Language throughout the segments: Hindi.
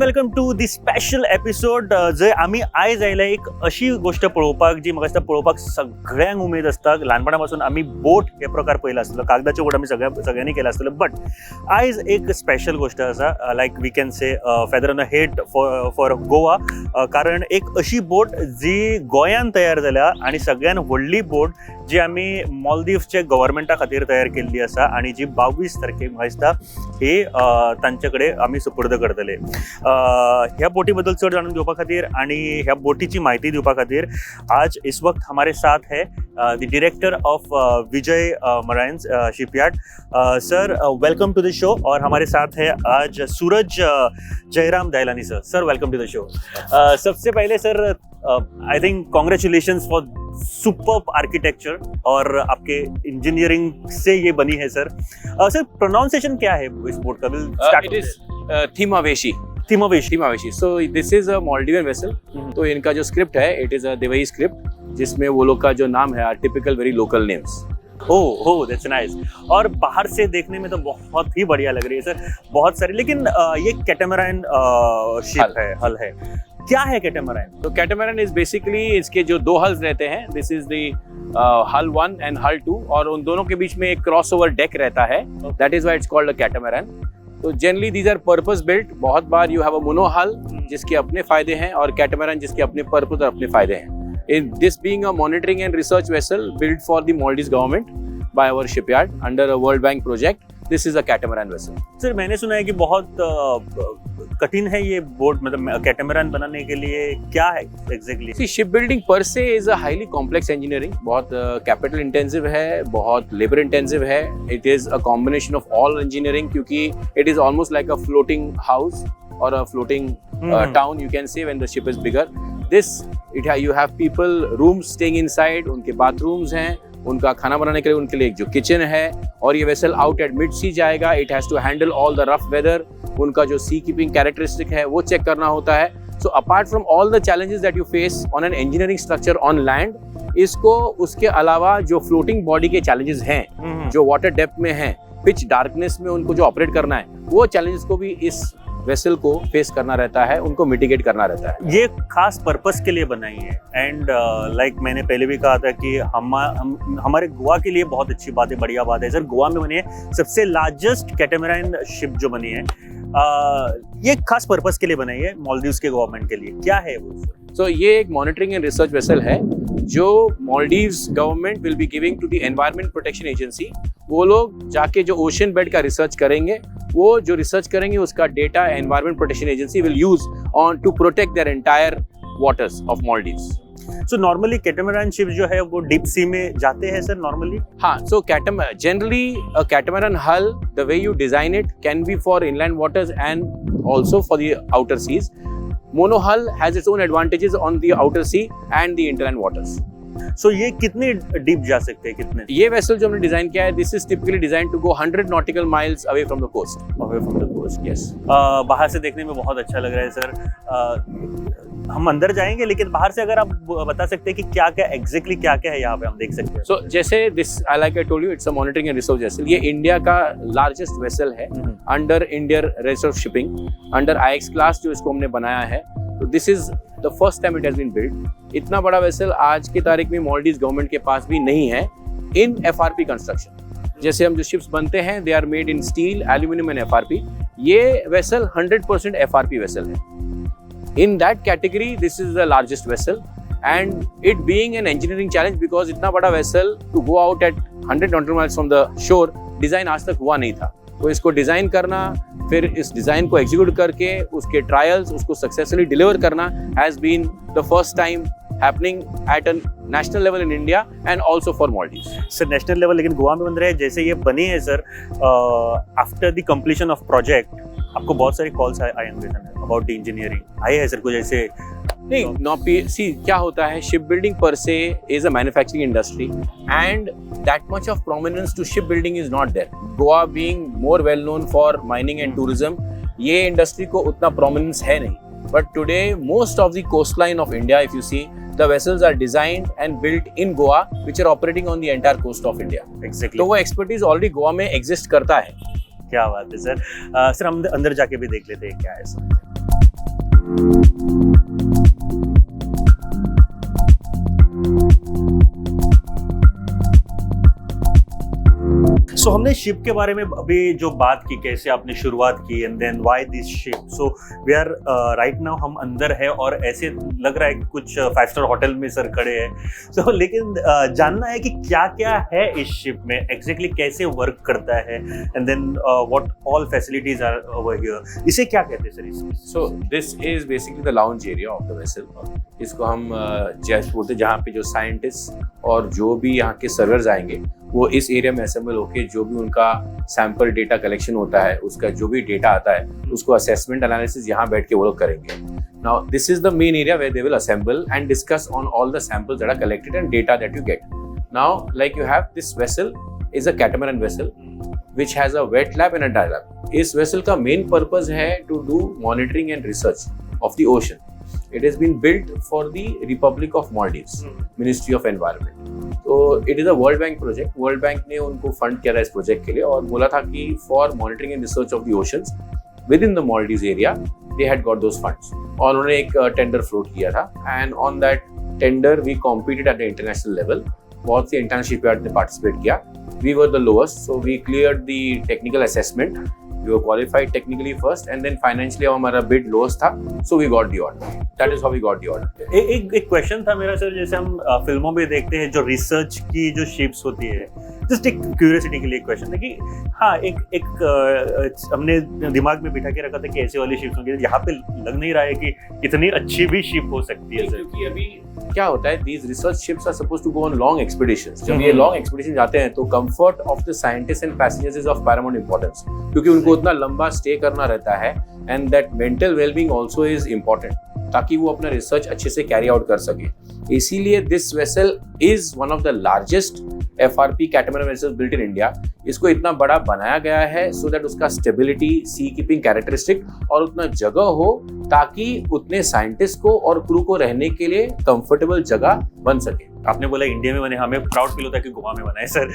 Welcome to the special episode जंय आमी आयज आयल्या एक अशी गोष्ट पळोवपाक जी म्हाका दिसता पळोवपाक सगळ्यांक उमेद आसता. ल्हानपणा पासून आमी बोट हे प्रकार पळयला आसतलो, कागदाचे बोट आमी सगळ्यांनी केला आसतलो. बट आयज एक स्पेशल गोष्ट आसा, like we can say feather on a head for Goa. कारण एक अशी बोट जी गोंयान तयार जाल्या आणि सगळ्यान व्हडली बोट जी आमी मॉलदीव्सचे गव्हर्मेंटा खातीर तयार केल्ली आसा आणि जी 22 तारखेक म्हाका दिसता ही तांचे कडेन आमी सुपूर्द करतले. ह्या बोटी बद्दल चड जाणून घेवपा खातीर आणि ह्या बोटीची माहिती दिवपा खातीर आज इस वक्त हमारे साथ है the director of Vijay marines shipyard. Sir welcome to the show. और हमारे साथ है आज Suraj Jairam Dailani. Sir welcome to the show. सबसे पहले sir I think congratulations for superb architecture और आपके इंजीनियरिंग से ये बनी है सर. सर प्रोनाउंसिएशन क्या है इस बोट का? Will start. इट इज थिमावेशी. So this is a Maldivian vessel. तो इनका जो स्क्रिप्ट है इट इज अ देवई स्क्रिप्ट, जिसमें वो लोग का जो नाम है are typical very local names. Oh that's nice. और बाहर से देखने में तो बहुत ही बढ़िया लग रही है सर, बहुत सारी. लेकिन ये कैटामरान शिप है, हल है. क्या है कैटामरान? तो कैटामरान इज बेसिकली इसके जो दो हल्स रहते हैं, दिस इज द हल 1 एंड हल 2, और उन दोनों के बीच में एक क्रॉसओवर डेक रहता है. That is why it's called a catamaran. तो generally these are purpose built. बहुत बार यू हैव अ मोनोहल जिसके अपने फायदे हैं और कैटामरान जिसके अपने पर्पस और अपने फायदे हैं. In this being a monitoring and research vessel built for the Maldives government by our shipyard under a World Bank project, this is a catamaran vessel. Sir मैंने सुना है कि बहुत कठिन है ये बोट, मतलब कैटामरान बनाने के लिए क्या है exactly? See, shipbuilding per se is a highly complex engineering. बहुत capital intensive है, बहुत labor intensive है. It is a combination of all engineering, क्योंकि it is almost like a floating house or a floating town, you can say, when the ship is bigger. You have people rooms staying inside, उनके bathrooms हैं, उनका खाना बनाने के लिए उनके लिए एक जो किचन है, और ये vessel out at mid sea जाएगा. It has to handle all the rough weather. उनका जो सी कीपिंग कैरेक्टरिस्टिक है वो चेक करना होता है. So apart from all the challenges that you face on an engineering structure on land, इसको उसके अलावा जो फ्लोटिंग बॉडी के चैलेंजेस हैं, जो वाटर डेप्थ में हैं, पिच डार्कनेस में उनको जो ऑपरेट करना है, वो चैलेंजेस को भी इस वेसल को फेस करना रहता है, उनको मिटिगेट करना रहता है. ये खास पर्पस के लिए बनाई है. एंड लाइक मैंने पहले भी कहा था कि हमारे गोवा के लिए बहुत अच्छी बात है, बढ़िया बात है सर. गोवा में बनी है सबसे लार्जेस्ट कैटामरान शिप जो बनी है. ये खास पर्पस के लिए बनाई है मालदीव्स के गवर्नमेंट के लिए. क्या है वो? So, ये एक मॉनिटरिंग एंड रिसर्च वेसल है जो Maldives government will be giving to the environment protection agency. वो लोग जाके जो ओशन बेड का रिसर्च करेंगे, वो जो रिसर्च करेंगे उसका data environment protection agency will use on to protect their entire waters of Maldives. So normally catamaran ship जो है वो डीप सी में जाते हैं सर नॉर्मली? हाँ, so generally a catamaran hull, the way you design it, can be for inland waters and also for the outer seas. Mono hull has its own advantages on the outer sea and the inland waters. So ये कितने डीप जा सकते हैं, कितने? ये वेसल जो हमने डिजाइन किया है, this is typically designed to go 100 nautical miles away from the coast. Away from the coast, yes. बाहर से देखने में बहुत अच्छा लग रहा है सर. हम अंदर जाएंगे, लेकिन बाहर से अगर आप बता सकते हैं कि क्या-क्या एग्जैक्टली क्या-क्या है यहाँ पे हम देख सकते हैं. So जैसे this, like I told you, it's a monitoring and research vessel. ये इंडिया का लार्जेस्ट वेसल है under Indian register shipping, under IX class जो इसको हमने बनाया है. तो this is the first time it has been build. इतना बड़ा वेसल आज की तारीख में मालदीव्स गवर्नमेंट के पास भी नहीं है इन FRP कंस्ट्रक्शन. जैसे हम जो शिप्स बनते हैं, they are made in steel, aluminium and FRP. ये वेसल 100% FRP वेसल है. In that category this is the largest vessel, and it being an engineering challenge, because इतना बड़ा vessel to go out at 100 nautical miles from the shore, design आज तक हुआ नहीं था. तो इसको डिजाइन करना, फिर इस डिजाइन को एग्जीक्यूट करके उसके ट्रायल्स, उसको सक्सेसफुली डिलीवर करना has been the first time happening at a national level in India and also for Maldives. Sir national level लेकिन गोवा में बन रहे हैं. जैसे ये बनी है sir, after the completion of project आपको बहुत सारे कॉल्स आए होंगे अबाउट द इंजीनियरिंग. आए हैं सर कुछ ऐसे? नहीं, सी क्या होता है, ship building per se is a manufacturing industry and that much of prominence to shipbuilding is not there. Goa being more well known for mining and tourism, ये इंडस्ट्री को उतना प्रोमिनेंस है नहीं. But today most of the coastline of India, if you see, the vessels are designed and built in Goa, which are operating on the entire coast of India. Exactly. तो वो expertise already गोवा में exist करता है. क्या बात है सर. सर हम अंदर जाके भी देख लेते हैं क्या है सर. सो हमने शिप के बारे में अभी जो बात की, कैसे आपने शुरुआत की and then why this ship. So we are right now हम अंदर है और ऐसे लग रहा है कि कुछ 5 स्टार होटल में सर खड़े हैं. सो लेकिन जानना है कि क्या क्या है इस शिप में, एग्जैक्टली कैसे वर्क करता है and then what all facilities are over here. इसे क्या कहते हैं सर इसमें? So this is basically the lounge area of the vessel. इसको हम जैसे बोलते हैं, जहाँ पे जो साइंटिस्ट और जो भी यहाँ के सर्वर्स आएंगे वो इस एरिया में असेंबल होके जो भी उनका सैंपल डेटा कलेक्शन होता है, उसका जो भी डेटा आता है उसको असेसमेंट एनालिसिस यहाँ बैठ के वो लोग करेंगे. Now this is the main area where they will assemble and discuss on all the samples that are collected and data that you get. Now like you have this vessel is a catamaran vessel which has a wet lab and a dry lab. इस वेसल का मेन पर्पस है to do monitoring and research of the ocean. It has been built for the Republic of Maldives, Ministry of Environment. So it is a World Bank project. World Bank ने उनको फंड किया था इस प्रोजेक्ट के लिए और बोला था कि for monitoring and research of the oceans within the Maldives area, they had got those funds. और उन्होंने एक टेंडर फ्लोट किया था and on that tender we competed at the international level. बहुत सी इंटरनेशनल शिपयार्ड ने पार्टिसिपेट किया. We were the lowest, so we cleared the technical assessment. We were qualified technically first, and then financially हमारा bid lowest था, so we got the order. That is how we got the order. एक क्वेश्चन था मेरा सर, जैसे हम फिल्मों में देखते हैं जो रिसर्च की जो शिप्स होती है, जस्ट एक क्यूरियोसिटी के लिए क्वेश्चन है कि हाँ एक हमने दिमाग में बिठा के रखा था कि ऐसे वाली शिप्स होंगी, यहाँ पे लग नहीं रहा है कि इतनी अच्छी भी शिप हो सकती है सर. क्योंकि अभी क्या होता है, these research ships are supposed to go on long expeditions. जब ये long expedition जाते हैं तो comfort of the scientists and passengers is of paramount importance, क्योंकि उनको उतना लंबा stay करना रहता है and that mental well-being also is important, ताकि वो अपना रिसर्च अच्छे से कैरी आउट कर सके. इसीलिए this vessel is one of the largest FRP catamaran vessels built in India. इसको इतना बड़ा बनाया गया है सो दैट उसका स्टेबिलिटी, सी कीपिंग कैरेक्टरिस्टिक और उतना जगह हो ताकि उतने साइंटिस्ट को और क्रू को रहने के लिए कंफर्टेबल जगह बन सके. आपने बोला इंडिया में बने, हमें प्राउड फील होता है कि गोवा में बना है सर.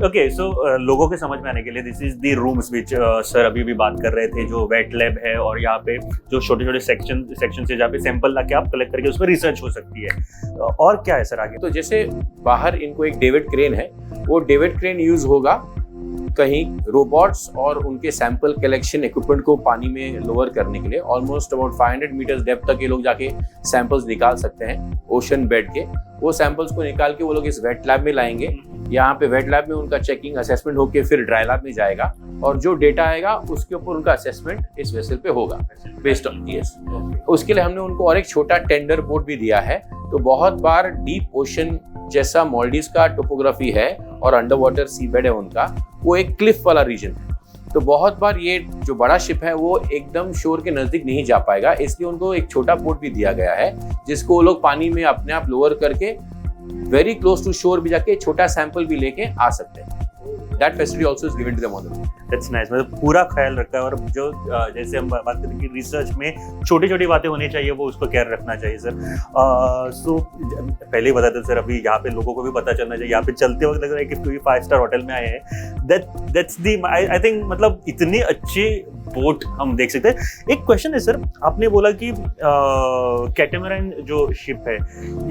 ओके, सो लोगों के समझ में आने के लिए this is the rooms which sir अभी भी बात कर रहे थे, जो वेट लैब है और यहाँ पे जो छोटे छोटे सेक्शन से जहाँ पे सैंपल लाके आप कलेक्ट करके उसमें रिसर्च हो सकती है. और क्या है सर आगे? तो जैसे बाहर इनको एक डेविड क्रेन है, वो डेविड क्रेन यूज होगा कहीं रोबोट्स और उनके सैंपल कलेक्शन इक्विपमेंट को पानी में लोअर करने के लिए. ऑलमोस्ट अबाउट 500 मीटर्स डेप्थ तक ये लोग जाके सैंपल्स निकाल सकते हैं ओशन बेड के. वो सैंपल्स को निकाल के वो लोग इस वेट लैब में लाएंगे. यहाँ पे वेट लैब में उनका चेकिंग असेसमेंट होके फिर ड्राई लैब में जाएगा और जो डेटा आएगा उसके ऊपर उनका असेसमेंट इस वेसल पे होगा बेस्ड ऑन यस. उसके लिए हमने उनको और एक छोटा टेंडर बोट भी दिया है. तो बहुत बार डीप ओशन जैसा मालदीव्स का टोपोग्राफी है और अंडर वाटर सी बेड है उनका, वो एक क्लिफ वाला रीजन है. तो बहुत बार ये जो बड़ा शिप है वो एकदम शोर के नजदीक नहीं जा पाएगा, इसलिए उनको एक छोटा बोट भी दिया गया है जिसको वो लोग पानी में अपने आप लोअर करके वेरी क्लोज टू शोर भी जाके छोटा सैंपल भी लेके आ सकते हैं. That facility also is given to them on the road. That's nice. मतलब पूरा ख्याल रखा है और जो जैसे हम बात करते हैं कि रिसर्च में छोटी छोटी बातें होनी चाहिए, वो उसको केयर रखना चाहिए सर. सो पहले ही बताते सर, अभी यहाँ पे लोगों को भी पता चलना चाहिए. यहाँ पे चलते वक्त लग रहा है कि कोई 5 स्टार होटल में आए हैं. That's the I think मतलब इतनी अच्छी बोट हम देख सकते हैं. एक क्वेश्चन है सर, आपने बोला कि कैटामरन जो शिप है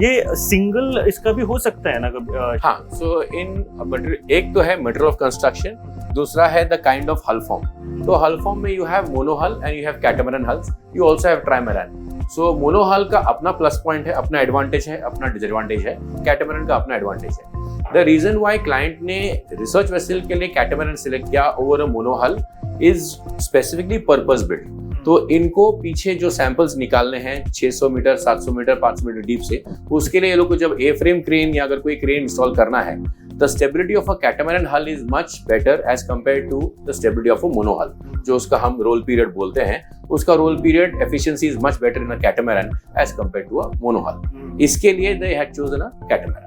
ये सिंगल इसका भी हो सकता है ना कभी? हाँ, सो एक तो है मटेरियल ऑफ कंस्ट्रक्शन, दूसरा है the kind of hull form. तो हल फॉर्म में you have monohull and you have catamaran hulls, you also have trimaran. So monohull का अपना प्लस पॉइंट है, अपना एडवांटेज है, अपना डिसएडवांटेज है. कैटामरन का अपना एडवांटेज है. द रीजन व्हाई क्लाइंट ने रिसर्च वेसल के लिए कैटामरन सिलेक्ट किया over a monohull is specifically purpose built. तो इनको पीछे जो सैंपल्स निकालने हैं 600 मीटर, 700 मीटर, 500 मीटर डीप से, उसके लिए ये लोग को जब ए फ्रेम क्रेन या अगर कोई क्रेन इंस्टॉल करना है, the stability of a catamaran hull is much better as compared to the stability of a monohull. जो उसका हम रोल पीरियड बोलते हैं, उसका roll period efficiency is much better in a catamaran as compared to a monohull. इसके लिए they had chosen a catamaran.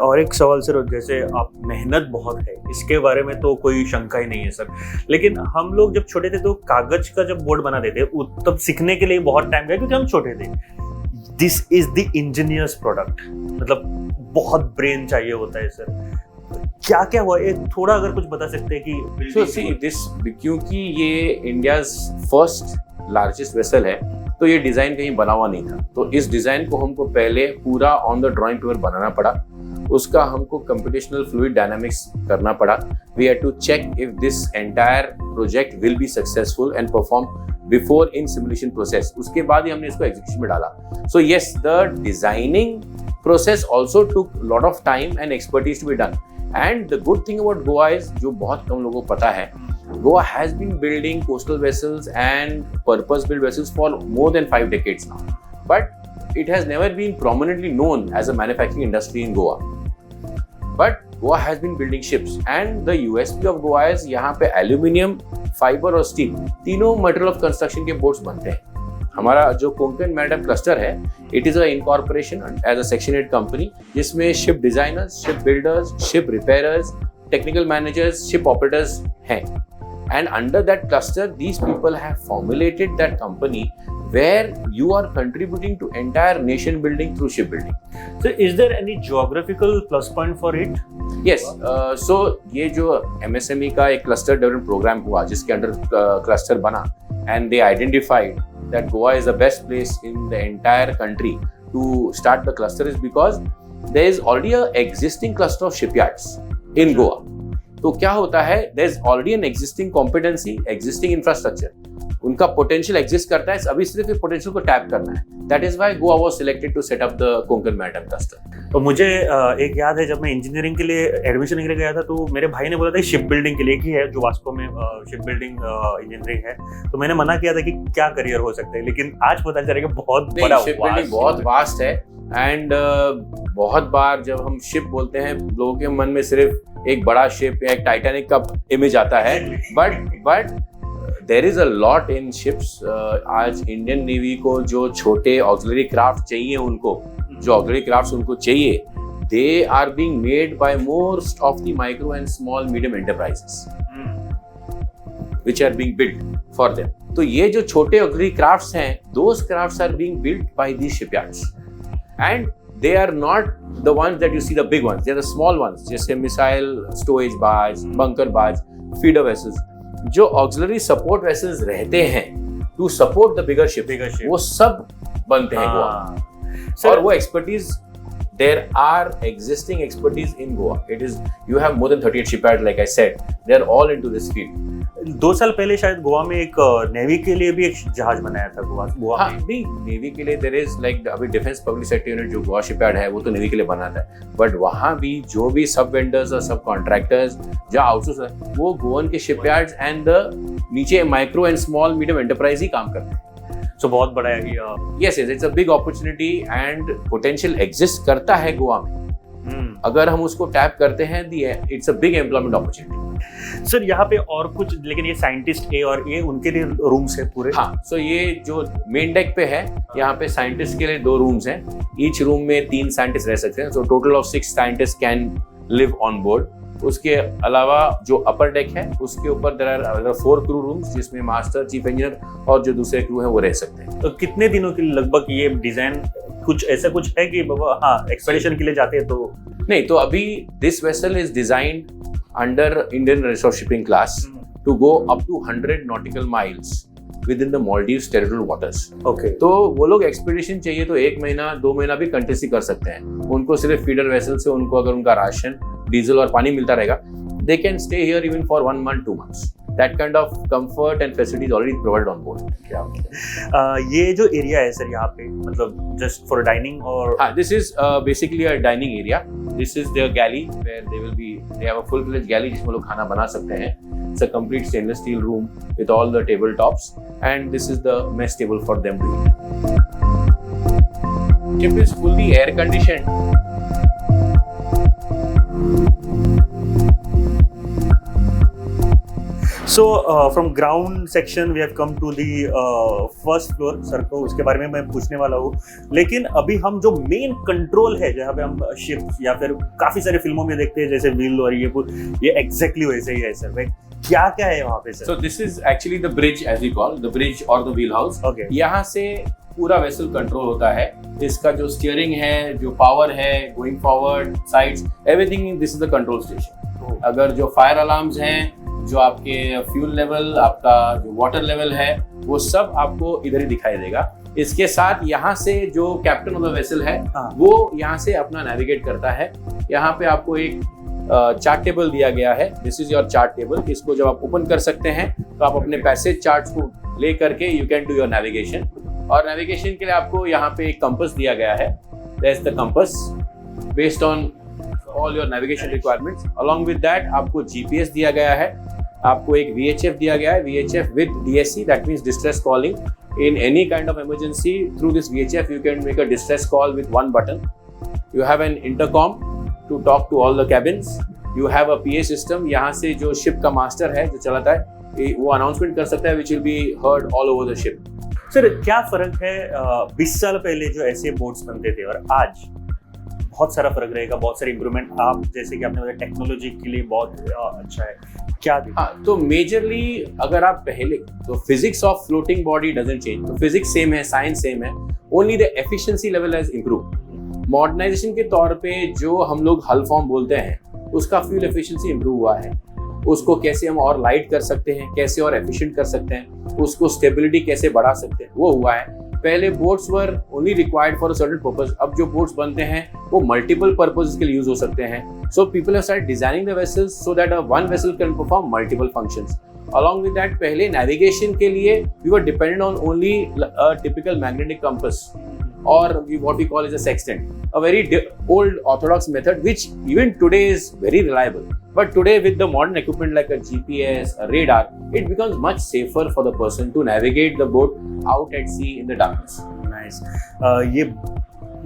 और एक सवाल सर, जैसे आप मेहनत बहुत है इसके बारे में तो कोई शंका ही नहीं है सर, लेकिन हम लोग जब छोटे थे तो कागज का जब बोर्ड बनाते थे तब सीखने के लिए बहुत टाइम गया क्योंकि हम छोटे थे. This is the engineers product, मतलब बहुत ब्रेन चाहिए होता है सर. क्या क्या हुआ, ये थोड़ा अगर कुछ बता सकते हैं कि so see this, क्योंकि ये इंडियाज फर्स्ट लार्जेस्ट वेसल है तो ये डिजाइन कहीं बना हुआ नहीं था। तो इस डिजाइन को हमको पहले पूरा ऑन द ड्राइंग पेपर बनाना पड़ा, उसका हमको कंप्यूटेशनल फ्लूइड डायनामिक्स करना पड़ा। We had to check if this entire project will be successful and perform before in simulation process. उसके बाद ही हमने इसको एग्जीक्यूशन में डाला। So yes, the designing process also took lot of time and expertise to be done. And the good thing about Goa is, जो बहुत कम लोगों को पता है, Goa has been building coastal vessels and purpose-built vessels for more than 5 decades now. But it has never been prominently known as a manufacturing industry in Goa. But Goa has been building ships, and the USP of Goa is यहाँ पे aluminium, fiber और steel तीनों material of construction के boats बनते हैं। हमारा जो कोंकण मैरिटाइम क्लस्टर है, it is a incorporation as a Section 8 company, जिसमें ship designers, ship builders, ship repairers, technical managers, ship operators हैं। And under that cluster, these people have formulated that company where you are contributing to entire nation building through shipbuilding. So is there any geographical plus point for it? Yes, so ये जो MSME का एक cluster development program हुआ, जिसके अंडर cluster बना, and they identified that Goa is the best place in the entire country to start the cluster is because there is already a existing cluster of shipyards in Goa. तो क्या होता है, there is already an existing competency, existing infrastructure, उनका पोटेंशियल एग्जिस्ट करता है, अभी सिर्फ पोटेंशियल को टैप करना है। That is why Goa was selected to set up the Konkan maritime cluster. तो मुझे एक याद है, जब मैं इंजीनियरिंग के लिए एडमिशन के लिए गया था, तो मेरे भाई ने बोला था शिप बिल्डिंग के लिए ही है, जो वास्तव में शिप बिल्डिंग इंजीनियरिंग है। तो मैंने मना किया था कि क्या करियर हो सकता है, लेकिन आज पता चला कि बहुत बड़ा शिप बिल्डिंग बहुत वास्ट है। एंड बहुत बार जब हम शिप बोलते हैं, लोगों के मन में सिर्फ एक बड़ा शिप या एक टाइटैनिक का इमेज आता है, but there is a lot in ships. आज इंडियन नेवी को जो छोटे ऑक्सिलरी क्राफ्ट चाहिए, उनको जो ऑक्सिलरी क्राफ्ट्स उनको चाहिए, they are being made by most of the micro and small medium enterprises which are being built for them. तो ये जो छोटे ऑक्सिलरी क्राफ्ट्स हैं, those crafts are being built by these shipyards, and they are not the ones that you see, the big ones, they are the small ones, जैसे missile storage barge, bunker barge, feeder vessels, जो auxiliary support vessels रहते हैं to support the bigger ship, वो सब बनते हैं गोवा। और वो expertise, there are existing expertise in Goa. It is, you have more than 38 shipyards, like I said, they are all into this field. 2 साल पहले शायद गोवा में एक नेवी के लिए भी एक जहाज बनाया था गोवा हाँ, नहीं, नेवी के लिए देयर इज लाइक, अभी डिफेंस पब्लिक सेक्टर यूनिट जो गोवा शिपयार्ड है, वो तो नेवी के लिए बना था। बट वहाँ भी जो भी सब वेंडर्स और सब कॉन्ट्रैक्टर्स जो आउटसोर्स है, वो गोवन के शिपयार्ड्स एंड द नीचे micro and small medium enterprise ही काम करते हैं। सो बहुत बड़ा है। Yes, it's a big opportunity and potential exist करता है गोवा में। अगर हम उसको टैप करते हैं, it's a big employment opportunity. Sir यहाँ पे और कुछ, लेकिन ये साइंटिस्ट ए और ये उनके लिए रूम्स है पूरे? हाँ, सो ये जो मेन डेक पे है, यहाँ पे साइंटिस्ट के लिए 2 रूम्स हैं। ईच रूम में 3 साइंटिस्ट रह सकते हैं, so total of 6 scientist can live on board. उसके अलावा जो अपर डेक है, उसके ऊपर देयर आर 4 क्रू रूम्स, जिसमें मास्टर, चीफ इंजीनियर और जो दूसरे क्रू हैं वो रह सकते हैं। तो कितने दिनों के लिए लगभग ये डिजाइन, कुछ ऐसा कुछ है कि बाबा हाँ एक्सपेडिशन के लिए जाते हैं तो? नहीं, तो अभी this vessel is designed under Indian Resource Shipping class to go up to 100 nautical miles within the Maldives territorial waters. Okay. तो वो लोग एक्सपीडिशन चाहिए तो 1 महीना 2 महीना भी कंटिन्यूअसली कर सकते हैं। उनको सिर्फ फीडर वेसल से उनको अगर उनका राशन, डीजल और पानी मिलता रहेगा, they can stay here even for 1 month, 2 months. That kind of comfort and facility is already provided on board. ये जो एरिया है सर यहाँ पे, मतलब जस्ट फॉर डाइनिंग और? हाँ, this is basically a dining area. This is their galley where they have a full-fledged galley जिसमें लोग खाना बना सकते हैं. It's a complete stainless steel room with all the tabletops, and this is the mess table for them to eat. Ship is fully air conditioned. So from ground section we have come to the first floor. Sir को उसके बारे में मैं पूछने वाला हूँ, लेकिन अभी हम जो मेन कंट्रोल है, जहाँ पे हम शिप या फिर काफी सारे फिल्मों में देखते हैं जैसे व्हील और ये एग्जैक्टली वैसे ही है सर भाई। क्या क्या है वहाँ पे sir? So this is actually the bridge, as we call the bridge or the wheel house. Okay. यहाँ से पूरा वेसल कंट्रोल होता है। इसका जो स्टीयरिंग है, जो पावर है, going forward, sides, everything, this is the control station. अगर जो फायर अलार्म्स हैं, जो आपके फ्यूल लेवल, आपका जो वाटर लेवल है, वो सब आपको इधर ही दिखाई देगा। इसके साथ यहाँ से जो कैप्टन ऑफ द वेसल है हाँ। वो यहाँ से अपना नेविगेट करता है। यहाँ पे आपको एक चार्ट टेबल दिया गया है, this is your chart table. इसको जब आप ओपन कर सकते हैं तो आप अपने पैसेज चार्ट्स को ले करके you can do your navigation. और नेविगेशन के लिए आपको यहाँ पे एक कंपास दिया गया है, that's the compass based on all your navigation requirements. Along with that आपको जीपीएस दिया गया है, आपको एक VHF दिया गया है, VHF with DSC, that means distress calling. In any kind of emergency, through this VHF, you can make a distress call with one button. You have an intercom to talk to all the cabins. You have a PA system. यहाँ से जो ship का master है जो चलाता है वो announcement कर सकता है, which will be heard all over the ship. Sir क्या फर्क है 20 साल पहले जो ऐसे बोट्स बनते थे और आज? बहुत सारा फर्क रहेगा, बहुत सारी इंप्रूवमेंट। आप जैसे कि आपने बताया टेक्नोलॉजी के लिए बहुत अच्छा है, क्या दिखा? हाँ, तो मेजरली अगर आप पहले तो physics of floating body doesn't change, तो फिजिक्स सेम है, साइंस सेम है, only the efficiency level has improved. Modernisation के तौर पे जो हम लोग हल फॉर्म बोलते हैं उसका फ्यूल एफिशिएंसी इंप्रूव हुआ है। उसको कैसे हम और लाइट कर सकते हैं, कैसे और एफिशिएंट कर सकते हैं, उसको स्टेबिलिटी कैसे बढ़ा सकते हैं, वो हुआ है। पहले boats were only required for a certain purpose, अब जो बोट्स बनते हैं वो मल्टीपल पर्पसेस के लिए यूज हो सकते हैं। So people have started designing the vessels so that one vessel can perform multiple functions. Along with that पहले नेविगेशन के लिए we were dependent on only a typical magnetic compass or what we call is a sextant, a very old orthodox method which even today is very reliable. But today with the modern equipment like a GPS, a radar, it becomes much safer for the person to navigate the boat out at sea in the darkness. Nice. ये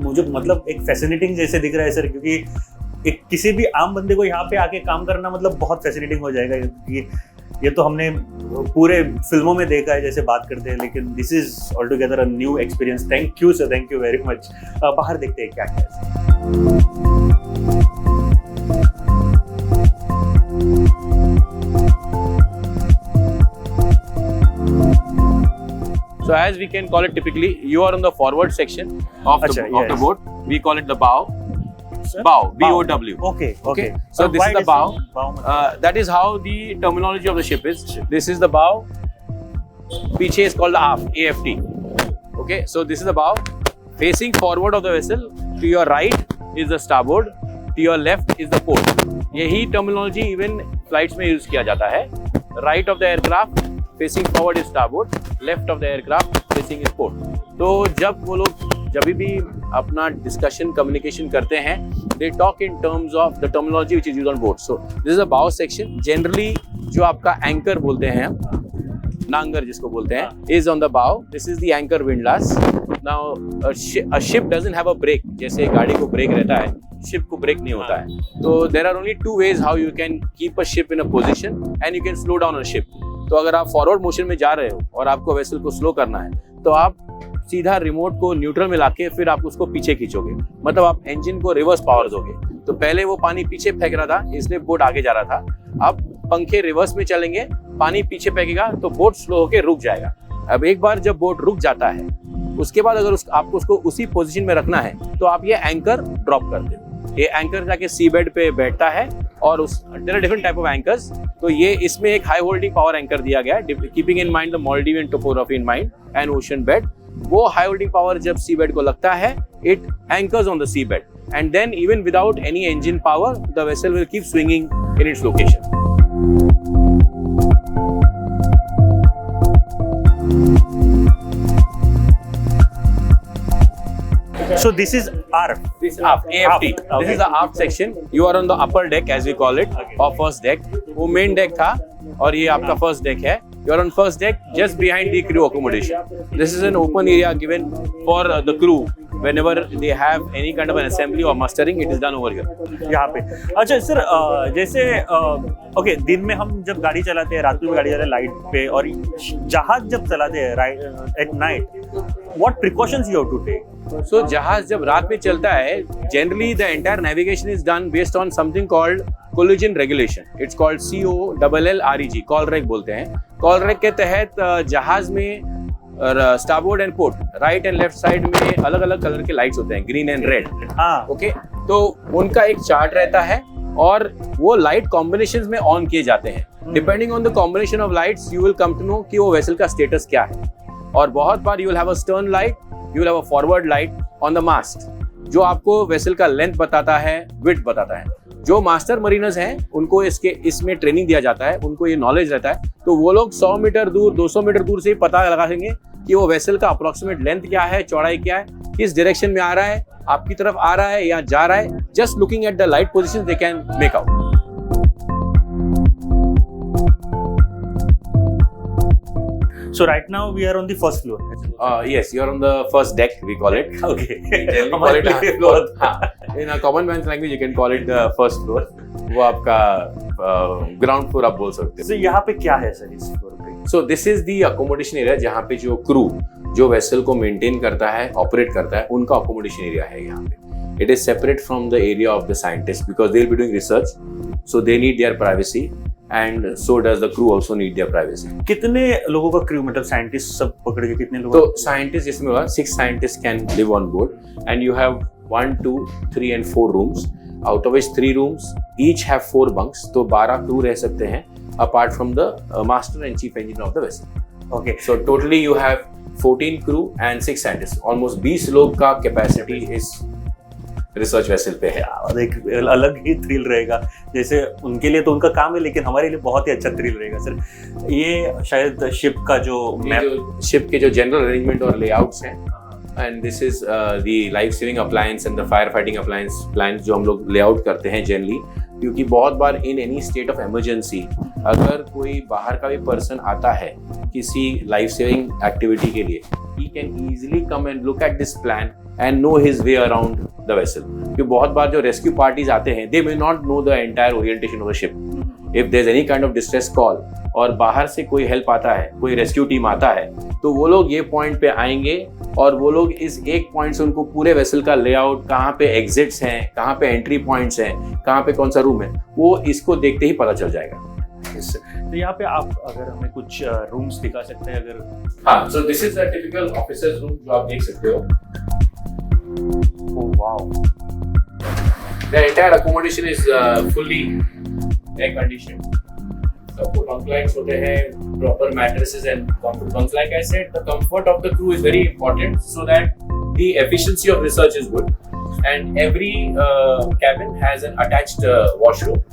मुझे मतलब एक फैसिनेटिंग जैसे दिख रहा है सर, क्योंकि एक किसी भी आम बंदे को यहाँ पे आके काम करना मतलब बहुत फैसिनेटिंग हो जाएगा, क्योंकि ये तो हमने पूरे फिल्मों में देखा है जैसे बात करते हैं, लेकिन this is all together a new experience. Thank you sir, thank you very much. बाहर देखते हैं क्या क्या है। So as we can call it typically, you are on the forward section of the boat. We call it the bow. Sir? Bow, B-O-W. Okay. So this is the bow. मतलब? That is how the terminology of the ship is. This is the bow. पीछे is called the aft, AFT. Okay, so this is the bow. Facing forward of the vessel, to your right is the starboard, to your left is the port. यही terminology even flights में use किया जाता है. Right of the aircraft facing forward is starboard, left of the aircraft facing is port. तो जब वो लोग जब भी अपना डिस्कशन कम्युनिकेशन करते हैं, they talk in terms of the terminology which is used on boat. So this is अ बाउ सेक्शन। जनरली जो आपका एंकर बोलते हैं, नांगर जिसको बोलते हैं, is on the bow. This is the anchor windlass. Now a ship doesn't have a brake, जैसे गाड़ी को ब्रेक रहता है, शिप को ब्रेक नहीं होता है। तो there are only two ways how you can keep a ship in a position and you can slow down a ship. तो अगर आप फॉरवर्ड मोशन में जा रहे हो और आपको वेसल को स्लो करना है, तो आप सीधा रिमोट को न्यूट्रल में लाके फिर आप उसको पीछे खींचोगे, मतलब आप इंजन को रिवर्स पावर दोगे। तो पहले वो पानी पीछे फेंक रहा था, इसलिए बोट आगे जा रहा था। अब पंखे रिवर्स में चलेंगे, पानी पीछे फेंकेगा तो बोट स्लो होके रुक जाएगा। अब एक बार जब बोट रुक जाता है, उसके बाद अगर आपको उसको उसी पोजीशन में रखना है तो आप ये एंकर ड्रॉप कर दो। ये एंकर जाके सी बेड पे बैठता है और उस there are different type of anchors. तो ये इसमें एक हाई होल्डिंग पावर एंकर दिया गया है, keeping in mind the Maldivian topography in mind and ocean bed. वो हाई होल्डिंग पावर जब सी बेड को लगता है, it anchors on the seabed and then even without any engine power the vessel will keep swinging in its location. So this is aft. This is aft, AFT. Okay. This is the aft section. You are on the upper deck as we call it, or first deck. वो main deck था और ये आपका first deck है. You are on first deck, just behind the crew accommodation. This is an open area given for the crew whenever they have any kind of an assembly or mustering. It is done over here. यहाँ पे। अच्छा सर, जैसे ओके, दिन में हम जब गाड़ी चलाते हैं, रात में गाड़ी चलाते हैं लाइट पे, और जहाज जब चलाते हैं at night, what precautions you have to take? So जहाज जब रात में चलता है, generally the entire navigation is done based on something called collision regulation. It's called COLLREG, कॉलरेग बोलते हैं। कॉलरेग के तहत जहाज में starboard and port, right and left side में अलग अलग कलर के लाइट्स होते हैं, ग्रीन एंड रेड। हाँ, ओके, तो उनका एक चार्ट रहता है और वो लाइट कॉम्बिनेशंस में ऑन किए जाते हैं। Depending on the combination of lights you will come to know कि वो वेसल का स्टेटस क्या है। और बहुत बार you will have a stern light, you will have a forward light on the mast, जो आपको वेसल का लेंथ बताता है, विड्थ बताता है। जो मास्टर मरीनर्स हैं उनको इसमें ट्रेनिंग दिया जाता है, उनको ये नॉलेज रहता है, तो वो लोग 100 मीटर दूर 200 मीटर दूर से ही पता लगा देंगे कि वो वेसल का अप्रोक्सीमेट लेंथ क्या है, चौड़ाई क्या है, किस डायरेक्शन में आ रहा है, आपकी तरफ आ रहा है या जा रहा है। Just looking at the light position they can make out. So right now we are on the first floor. Yes, you are on the first deck, we call it. Okay. We call it floor. In a common man's language, you can call it the first floor. वो आपका ground floor आप बोल सकते So यहाँ पे क्या है सर इस फ्लोर पे? हो। So this is the accommodation area जहाँ पे जो crew जो vessel को maintain करता है, operate करता है, उनका accommodation area है यहाँ पे। It is separate from the area of the scientists because they will be doing research, so they need their privacy. And so does the crew also need their privacy. कितने लोगों का क्रू, मतलब साइंटिस्ट सब पकड़ के कितने लोग? तो साइंटिस्ट जिसमें होगा 6 scientists can live on board and you have 1, 2, 3 and 4 rooms, out of which 3 rooms each have 4 bunks, तो 12 crew रह सकते हैं apart from the master and chief engineer of the vessel. Okay. So totally you have 14 crew and 6 scientists, almost 20 लोग का capacity is रिसर्च वेसल पे है। और एक अलग ही थ्रिल रहेगा, जैसे उनके लिए तो उनका काम है लेकिन हमारे लिए बहुत ही अच्छा थ्रिल रहेगा सर। ये शायद शिप का जो मैप, शिप के जो जनरल अरेंजमेंट और लेआउट्स हैं, and this is the life saving appliance and the fire fighting appliance जो हम लोग लेआउट करते हैं जनरली, क्योंकि बहुत बार in any state of emergency अगर कोई बाहर का भी पर्सन आता है किसी लाइफ सेविंग एक्टिविटी के लिए, he can easily come and look at this plan and know his way around the vessel. क्योंकि बहुत बार जो रेस्क्यू पार्टीज आते हैं, they may not know the entire orientation of the ship. If there's any kind of distress call और बाहर से कोई हेल्प आता है, कोई रेस्क्यू टीम आता है, तो वो लोग ये पॉइंट पे आएंगे और वो लोग इस एक पॉइंट से उनको पूरे वेसल का लेआउट, कहाँ पे एग्जिट्स हैं, कहाँ पे एंट्री पॉइंट्स हैं, कहाँ पे कौन सा रूम है, वो इसको देखते ही पता चल जाएगा। तो यहाँ पे आप अगर हमें कुछ रूम्स दिखा सकते हैं अगर? हाँ, so this is a typical officer's room जो आप देख सकते हो। Oh wow. The entire accommodation is fully air conditioned. सबको bunk lights होते हैं, proper mattresses and comfort bunks. Like I said, the comfort of the crew is very important so that the efficiency of research is good. And every cabin has an attached washroom.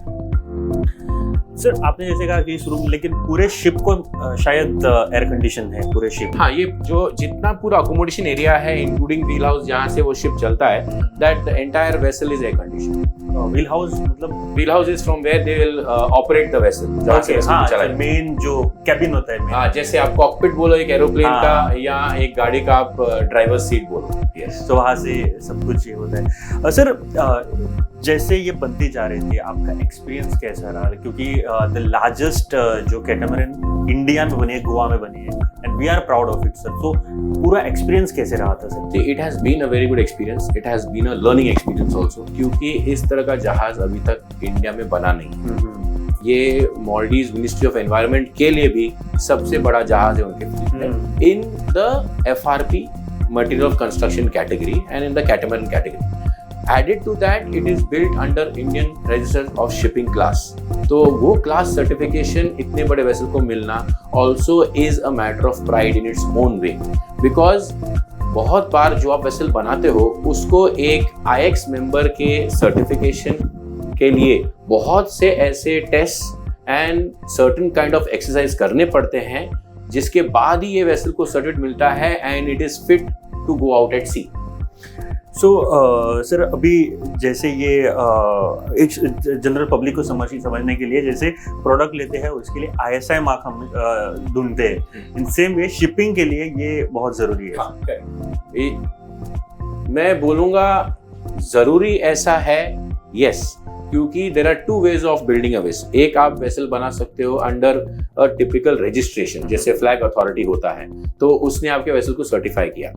Sir आपने जैसे कहा कि इस रूम, लेकिन पूरे शिप को शायद एयर कंडीशन है पूरे शिप? हाँ, ये जो जितना पूरा अकोमोडेशन एरिया है इंक्लूडिंग व्हील हाउस जहाँ से वो शिप चलता है, that the entire vessel is air condition. Wheel house मतलब? Wheel house is from where they will operate the vessel, जहाँ से वेसल चलाएंगे। मेन जो कैबिन होता है। हाँ, जैसे आप कॉकपिट बोलो एक एरोप्लेन का, या एक गाड़ी का आप ड्राइवर सीट बोलो। यस, तो वहाँ से सब कुछ ये होता है। सर जैसे ये बनती जा रही थी, आपका एक्सपीरियंस कैसा रहा? क्योंकि द लार्जेस्ट जो कैटामरन इंडिया में बनी है, गोवा में बनी है, and we are proud of it sir. तो पूरा एक्सपीरियंस कैसे रहा था sir? It has been a very good experience, it has been a learning experience also, क्योंकि इस तरह का जहाज अभी तक इंडिया में बना नहीं। ये मॉलडीव्स मिनिस्ट्री ऑफ एनवायरनमेंट के लिए भी सबसे बड़ा जहाज है उनके in the FRP material of construction category and in the catamaran category. Added to that, it is built under Indian Register of Shipping class. तो वो class certification इतने बड़े vessel को मिलना also is a matter of pride in its own way, because बहुत बार जो आप vessel बनाते हो उसको एक IX member के certification के लिए बहुत से ऐसे tests and certain kind of exercise करने पड़ते हैं, जिसके बाद ही ये वेसल को सर्टिफिकेट मिलता है and it is fit to go out at sea. So sir अभी जैसे ये एक जनरल पब्लिक को समझने के लिए जैसे प्रोडक्ट लेते हैं उसके लिए ISI मार्क हम ढूंढते हैं, इन सेम वे शिपिंग के लिए ये बहुत जरूरी है। हाँ, मैं बोलूँगा जरूरी ऐसा है, यस, क्योंकि there are 2 ways of building a vessel. एक आप वेसल बना सकते हो अंडर अ टिपिकल रजिस्ट्रेशन, जैसे फ्लैग अथॉरिटी होता है तो उसने आपके वेसल को सर्टिफाई किया।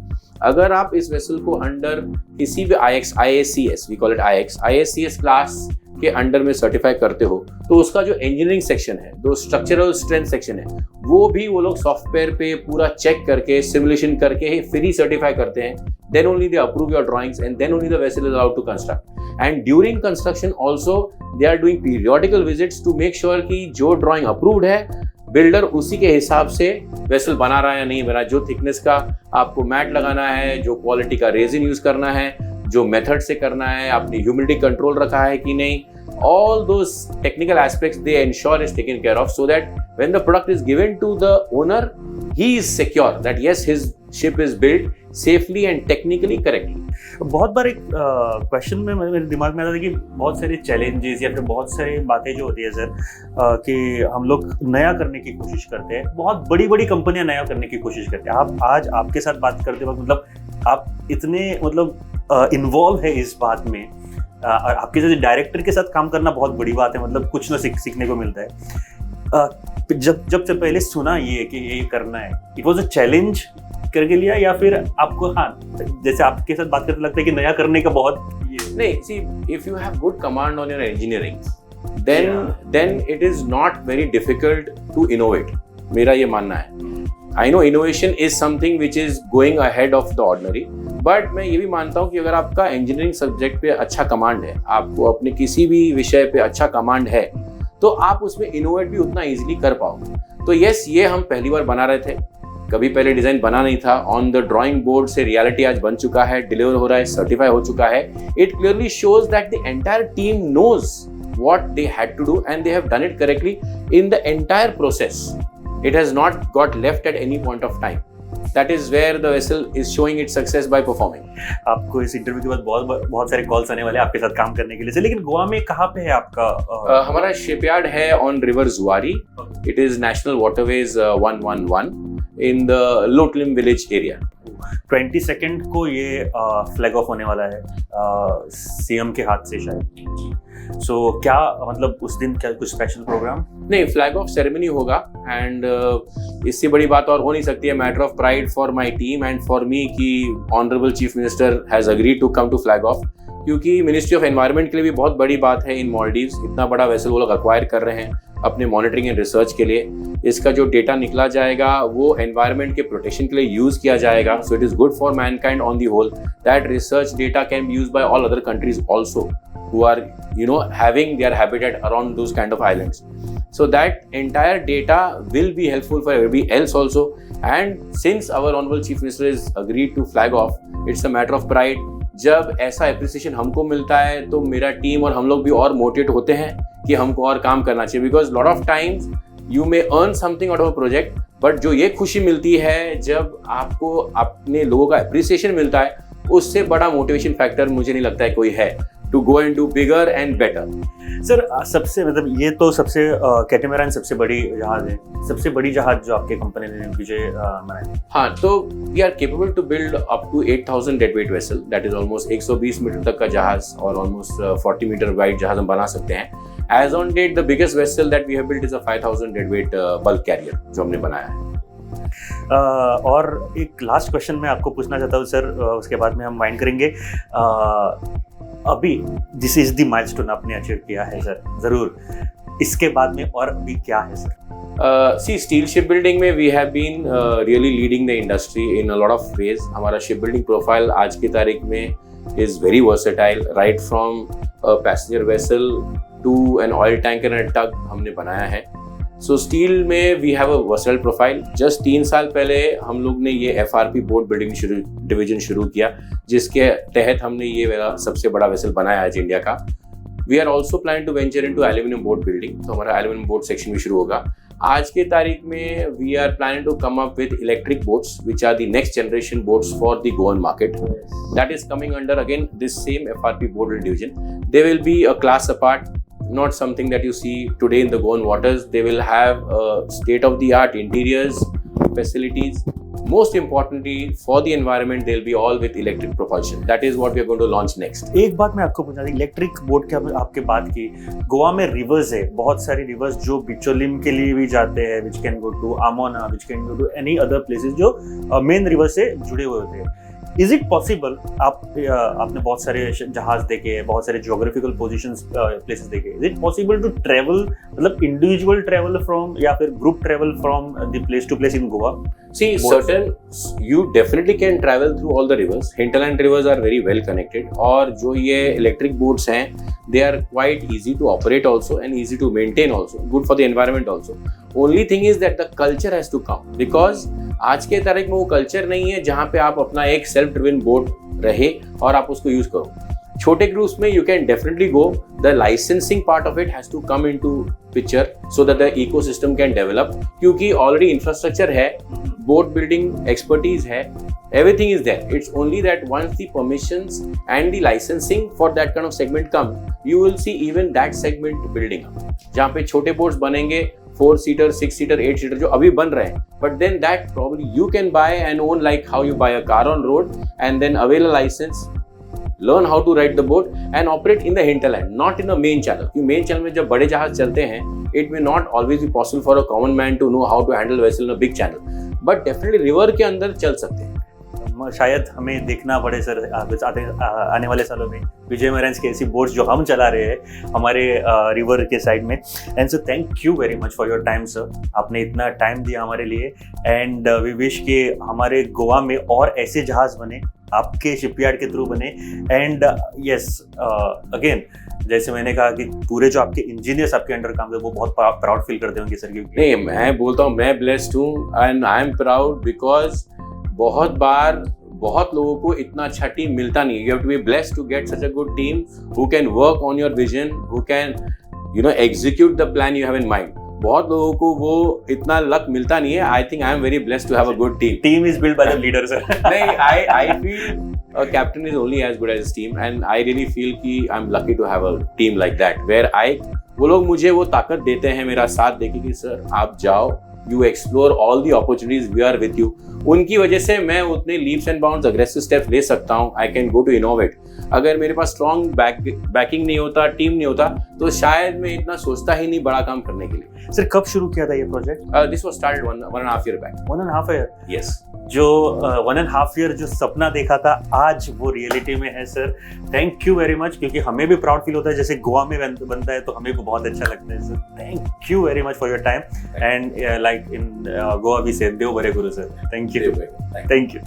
अगर आप इस वेसल को अंडर किसी भी IACS, we call it IACS class के अंडर में सर्टिफाई करते हो, तो उसका जो इंजीनियरिंग सेक्शन है, जो स्ट्रक्चरल स्ट्रेंथ सेक्शन है, वो लोग सॉफ्टवेयर पे पूरा चेक करके सिमुलेशन करके ही फिर ही सर्टिफाई करते हैं। Then only they approve your drawings and then only the vessel is allowed to construct. And during construction also they are doing periodical visits to make sure कि जो drawing approved है बिल्डर उसी के हिसाब से वेसल बना रहा है या नहीं बना, जो थिकनेस का आपको मैट लगाना है, जो क्वालिटी का रेजिन यूज करना है, जो मेथड से करना है, आपने ह्यूमिडिटी कंट्रोल रखा है कि नहीं, all those technical aspects they ensure is taken care of, so that when the product is given to the owner, he is secure that yes, his ship is built safely and technically correctly. बहुत बार एक क्वेश्चन में मेरे दिमाग में आता था कि बहुत सारे चैलेंजेस या फिर बहुत सारी बातें जो होती है सर, कि हम लोग नया करने की कोशिश करते हैं, बहुत बड़ी बड़ी कंपनियां नया करने की कोशिश करते हैं। आप आज आपके साथ बात करते वक्त मतलब आप इतने मतलब इन्वॉल्व है इस बात में, और आपके जैसे डायरेक्टर के साथ काम करना बहुत बड़ी बात है, मतलब कुछ ना सीखने को मिलता है। जब से पहले सुना ये कि ये करना है, इट वाज अ चैलेंज करके लिया या फिर आपको, हाँ जैसे आपके साथ बात करते लगता है कि नया करने का बहुत नहीं, see, if you have good command on your engineering, then it is not very difficult to innovate. मेरा ये मानना है। I know innovation is something which is going ahead of the ordinary, but मैं ये भी मानता हूँ कि अगर आपका इंजीनियरिंग सब्जेक्ट पे अच्छा कमांड है, आपको अपने किसी भी विषय पे अच्छा कमांड है, तो आप उसमें इनोवेट भी उतना इजीली कर पाओगे। तो यस, ये हम पहली बार बना रहे थे, कभी पहले डिजाइन बना नहीं था, ऑन द ड्राइंग बोर्ड से रियलिटी आज बन चुका है, डिलीवर हो रहा है, सर्टिफाई हो चुका है। It clearly shows that the entire team knows what they had to do and they have done it correctly in the entire process. It has not got left at any point of time. That is where the vessel is showing its success by performing. आपको इस इंटरव्यू के बाद बहुत सारे कॉल्स आने वाले हैं आपके साथ काम करने के लिए। लेकिन गोवा में कहाँ पे है आपका? हमारा शिपयार्ड है ऑन रिवर जुआरी। It is national waterways 111 in the Lotlim village area. 22 को ये फ्लैग ऑफ होने वाला है सीएम के हाथ से शायद। सो क्या मतलब उस दिन क्या कुछ स्पेशल प्रोग्राम? नहीं, फ्लैग ऑफ सेरेमनी होगा एंड इससे बड़ी बात और हो नहीं सकती है। Matter of pride for my team and for me कि honourable chief minister has agreed to come to flag off, क्योंकि मिनिस्ट्री ऑफ एनवायरनमेंट के लिए भी बहुत बड़ी बात है इन मालदीव्स। इतना बड़ा वेसल वो लोग अक्वायर कर रहे हैं अपने मॉनिटरिंग एंड रिसर्च के लिए। इसका जो डेटा निकला जाएगा वो एनवायरनमेंट के प्रोटेक्शन के लिए यूज किया जाएगा। So it is good for mankind on the whole that research data can be used by all other countries also who are having their habitat around those kind of islands. So that entire data will be helpful for everybody else also. And since our honorable chief minister has agreed to flag off, it's a matter of pride. जब ऐसा एप्रिसिएशन हमको मिलता है तो मेरा टीम और हम लोग भी और मोटिवेट होते हैं कि हमको और काम करना चाहिए। Because lot of times you may earn something out of a project, but जो ये खुशी मिलती है जब आपको अपने लोगों का एप्रिसिएशन मिलता है, उससे बड़ा मोटिवेशन फैक्टर मुझे नहीं लगता है कोई है to go and do bigger and better. Sir सबसे मतलब ये तो सबसे कैटेमरान सबसे बड़ी जहाज है, सबसे बड़ी जहाज जो आपके कंपनी ने विजय बनाई। हाँ, तो we are capable to build up to 8,000 deadweight vessel, that is almost 120 metre तक का जहाज और almost 40 मीटर वाइड जहाज हम बना सकते हैं। As on date, the biggest vessel that we have built is a 5,000 deadweight bulk carrier जो हमने बनाया है। और एक लास्ट क्वेश्चन मैं आपको पूछना चाहता हूँ सर, उसके बाद में हम वाइंड करेंगे। अभी दिस इज द माइलस्टोन आपने अचीव किया है सर, जरूर इसके बाद में और अभी क्या है sir? See, steel ship building में we have been really leading the industry in a lot of ways. हमारा शिप बिल्डिंग प्रोफाइल आज की तारीख में is very versatile, right from passenger vessel to an oil tanker and tug हमने बनाया है। सो स्टील में we have a versatile profile. Just 3 साल पहले हम लोग ने ये FRP बोट बिल्डिंग डिवीजन शुरू किया, जिसके तहत हमने ये मेरा सबसे बड़ा वेसल बनाया आज इंडिया का। We are also plan to venture into aluminium boat building, तो हमारा एल्यूमिनियम बोट सेक्शन भी शुरू होगा। आज की तारीख में we are planning to come up with electric boats which are the next generation boats for the Goan market. That is coming under again this same FRP boat division. They will be a class apart, not something that you see today in the Goan waters. They will have state-of-the-art interiors, facilities. Most importantly, for the environment, they'll be all with electric propulsion. That is what we are going to launch next. एक बात मैं आपको पूछना था, इलेक्ट्रिक बोट के आपके बात की, गोवा में रिवर्स है, बहुत सारी रिवर्स जो बिचोलिम के लिए भी जाते हैं, which can go to Amona, which can go to any other places जो मेन रिवर से जुड़े हुए होते हैं। इज इट पॉसिबल, आपने बहुत सारे जहाज देखे, बहुत सारे जियोग्राफिकल पोजीशंस प्लेसेस देखे, is it possible to travel, मतलब इंडिविजुअल ट्रेवल फ्रॉम या फिर group travel from the place to place in Goa? See, certain you definitely can travel through all the rivers. Hinterland rivers are very well connected. और जो ये electric boats हैं, they are quite easy to operate also and easy to maintain also. Good for the environment also. Only thing is that the culture has to come because आज के तारीख में वो culture नहीं है जहाँ पे आप अपना एक self driven boat रहे और आप उसको use करो. छोटे क्रूज में you can definitely go. The licensing part of it has to come into picture so that the ecosystem can develop. क्योंकि already infrastructure है, boat building expertise है, everything is there. It's only that once the permissions and the licensing for that kind of segment come, you will see even that segment building up. जहाँ पे छोटे boats बनेंगे 4-seater, 6-seater, 8-seater जो अभी बन रहे हैं, but then that probably you can buy and own like how you buy a car on road and then avail a license. Learn how to ride the boat and operate in the hinterland, not in the main channel. क्योंकि main channel में जब बड़े जहाज चलते हैं, it may not always be possible for a common man to know how to handle vessel in a big channel. But definitely river के अंदर चल सकते हैं. शायद हमें देखना पड़े सर आने वाले सालों में विजय महाराज की ऐसी बोट्स जो हम चला रहे हैं हमारे रिवर के साइड में. And sir thank you very much for your time sir, आपने इतना टाइम दिया हमारे लिए. एंड वी विश कि हमारे गोवा में और ऐसे जहाज बने, आपके शिपयार्ड के थ्रू बने. एंड यस अगेन जैसे मैंने कहा कि पूरे जो आपके इंजीनियर्स आपके अंडर काम करते वो बहुत प्राउड फील करते होंगे सर. नहीं, मैं बोलता हूँ मैं ब्लेस्ड हूँ and I am proud because बहुत बार बहुत लोगों को इतना अच्छा टीम मिलता नहीं. You have to be blessed to get such a good team who can work on your vision, who can execute the plan you have in mind. बहुत लोगों को वो इतना लक मिलता नहीं है. I think I am very blessed to have a good team. Team is build by the leader sir. नहीं, I feel a captain is only as good as his team and I really feel कि I'm lucky to have a team like that where वो लोग मुझे वो ताकत देते हैं, मेरा साथ देके कि सर आप जाओ, you explore all the opportunities, we are with you. उनकी वजह से मैं उतने leaps and bounds aggressive steps ले सकता हूँ. I can go to innovate. अगर मेरे पास strong backing नहीं होता, टीम नहीं होता, तो शायद मैं इतना सोचता ही नहीं बड़ा काम करने के लिए. सर कब शुरू किया था ये project? This was started one and a half year back. 1.5 year? Yes. जो 1.5 year जो सपना देखा था आज वो रियलिटी में है sir. Thank you very much, क्योंकि हमें भी प्राउड फील होता है जैसे गोवा में बनता है तो हमें भी बहुत अच्छा लगता है sir. Thank you very much for your time and like in Goa we say देव बरे गुरु सर. Thank you.